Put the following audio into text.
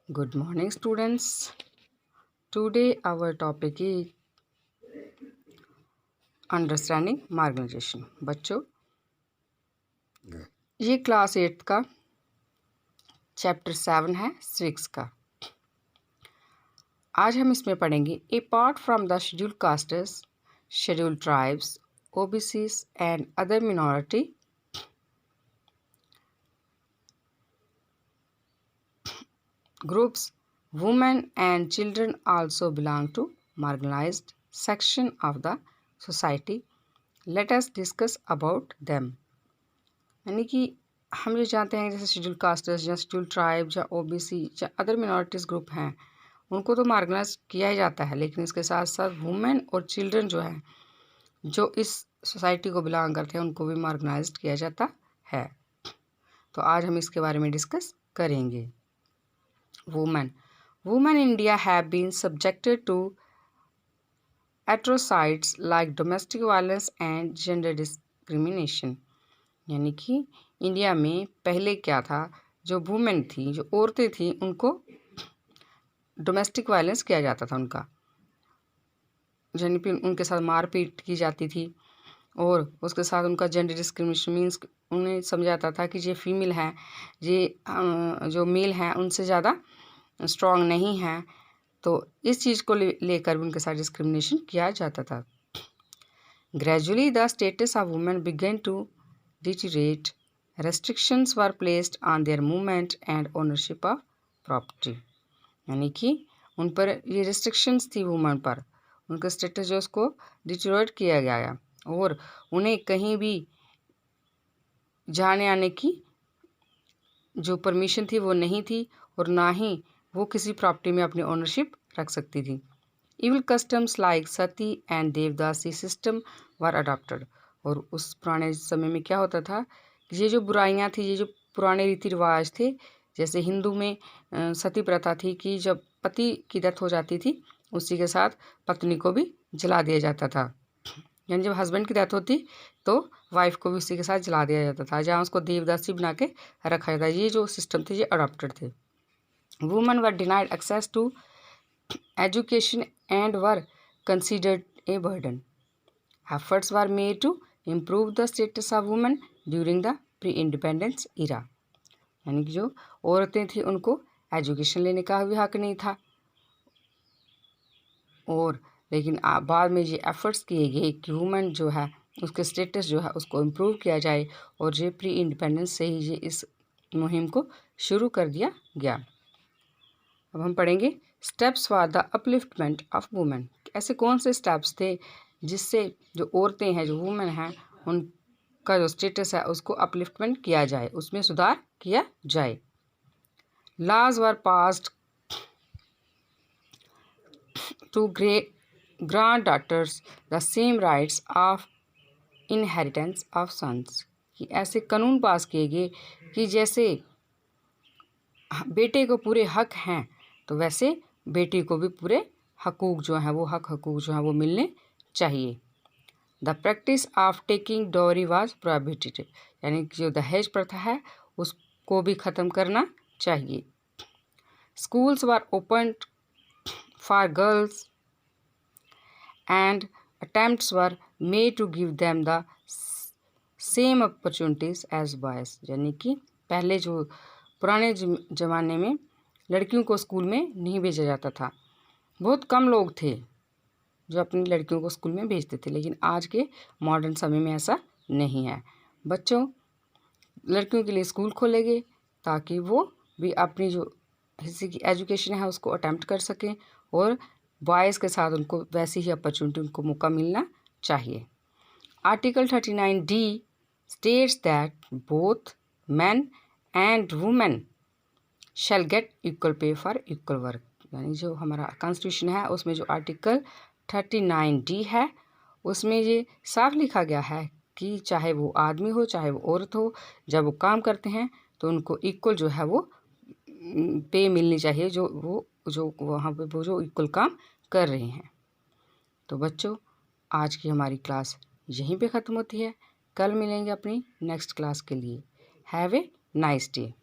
Good morning, students. Today our topic is understanding marginalisation. बच्चों, ये class 8 का chapter 7 है सिविक्स का। आज हम इसमें पढ़ेंगे apart from the scheduled castes, scheduled tribes, OBCs and other minority groups, women and children also belong to marginalized section of the society. Let us discuss about them. यानी कि हम ये जानते हैं जैसे शेड्यूल कास्टर्स या शेड्यूल ट्राइब या OBC या अदर मिनॉरिटीज़ ग्रुप हैं, उनको तो मार्जिनाइज किया ही जाता है, लेकिन इसके साथ साथ वुमेन और चिल्ड्रन जो है, जो इस सोसाइटी को बिलोंग करते हैं, उनको भी मार्जिनाइज किया जाता है। तो आज हम इसके बारे में डिस्कस करेंगे। Women in India have been subjected to atrocities like domestic violence and gender discrimination. यानी कि इंडिया में पहले क्या था, जो वुमेन थी, जो औरतें थी, उनको डोमेस्टिक वायलेंस किया जाता था, उनका यानी कि उनके साथ मारपीट की जाती थी, और उसके साथ उनका जेंडर डिस्क्रिमिनेशन मीन्स उन्हें समझा जाता था कि ये फीमेल है, ये जो मेल हैं उनसे ज़्यादा स्ट्रॉन्ग नहीं है। तो इस चीज़ को लेकर भी उनके साथ डिस्क्रिमिनेशन किया जाता था। Gradually the status of women began to deteriorate, restrictions were placed on their movement and ownership of property. यानी कि उन पर ये रिस्ट्रिक्शंस थी वुमेन पर, उनका स्टेटस जो उसको डिटीरिएट किया गया और उन्हें कहीं भी जाने आने की जो परमिशन थी वो नहीं थी, और ना ही वो किसी प्रॉपर्टी में अपनी ओनरशिप रख सकती थी। Evil customs like Sati and devadasi system were adopted. और उस पुराने समय में क्या होता था, ये जो बुराइयां थी, ये जो पुराने रीति रिवाज थे, जैसे हिंदू में सती प्रथा थी कि जब पति की डेथ हो जाती थी, उसी के साथ पत्नी को भी जला दिया जाता था। यानी जब हस्बैंड की डेथ होती तो वाइफ को भी उसी के साथ जला दिया जाता था, जहाँ उसको देवदासी बना के रखा जाता। ये जो सिस्टम थे ये अडॉप्टेड थे। Women were denied access to education and were considered a burden. Efforts were made to improve the status of women during the pre independence era. यानी कि जो औरतें थी उनको एजुकेशन लेने का भी हक नहीं था, और लेकिन बाद में ये एफर्ट्स किए गए कि वुमेन जो है उसके स्टेटस जो है उसको इम्प्रूव किया जाए, और ये प्री इंडिपेंडेंस से ही ये इस मुहिम को शुरू कर दिया गया। अब हम पढ़ेंगे steps for the upliftment of women. ऐसे कौन से स्टेप्स थे जिससे जो औरतें हैं, जो वुमेन हैं, उनका जो स्टेटस है उसको अपलिफ्टमेंट किया जाए, उसमें सुधार किया जाए। Laws were passed to granddaughters the same rights of inheritance of sons. कि ऐसे कानून पास किए गए कि जैसे बेटे को पूरे हक हैं, तो वैसे बेटी को भी पूरे हकूक जो हैं वो हकूक जो हैं वो मिलने चाहिए। The practice of taking dowry was prohibited. यानी कि जो दहेज प्रथा है उसको भी ख़त्म करना चाहिए। Schools were open for girls and attempts were made to give them the same opportunities as boys। यानी कि पहले जो पुराने ज़माने में लड़कियों को स्कूल में नहीं भेजा जाता था, बहुत कम लोग थे जो अपनी लड़कियों को स्कूल में भेजते थे, लेकिन आज के मॉडर्न समय में ऐसा नहीं है। बच्चों, लड़कियों के लिए स्कूल खोले गए ताकि वो भी अपनी जो हिस्से की एजुकेशन है उसको अटेम्प्ट कर सकें, और बॉयज़ के साथ उनको वैसी ही अपॉर्चुनिटी, उनको मौका मिलना चाहिए। Article 39D states that both man and women shell get equal pay for equal work. यानी जो हमारा कॉन्स्टिट्यूशन है उसमें जो आर्टिकल 39D है उसमें ये साफ लिखा गया है कि चाहे वो आदमी हो चाहे वो औरत हो, जब वो काम करते हैं तो उनको इक्वल जो है वो पे मिलनी चाहिए, जो वहाँ पे वो जो इक्वल काम कर रहे हैं। तो बच्चों, आज की हमारी क्लास यहीं पे ख़त्म होती है। कल मिलेंगे अपनी नेक्स्ट क्लास के लिए। Have a nice day.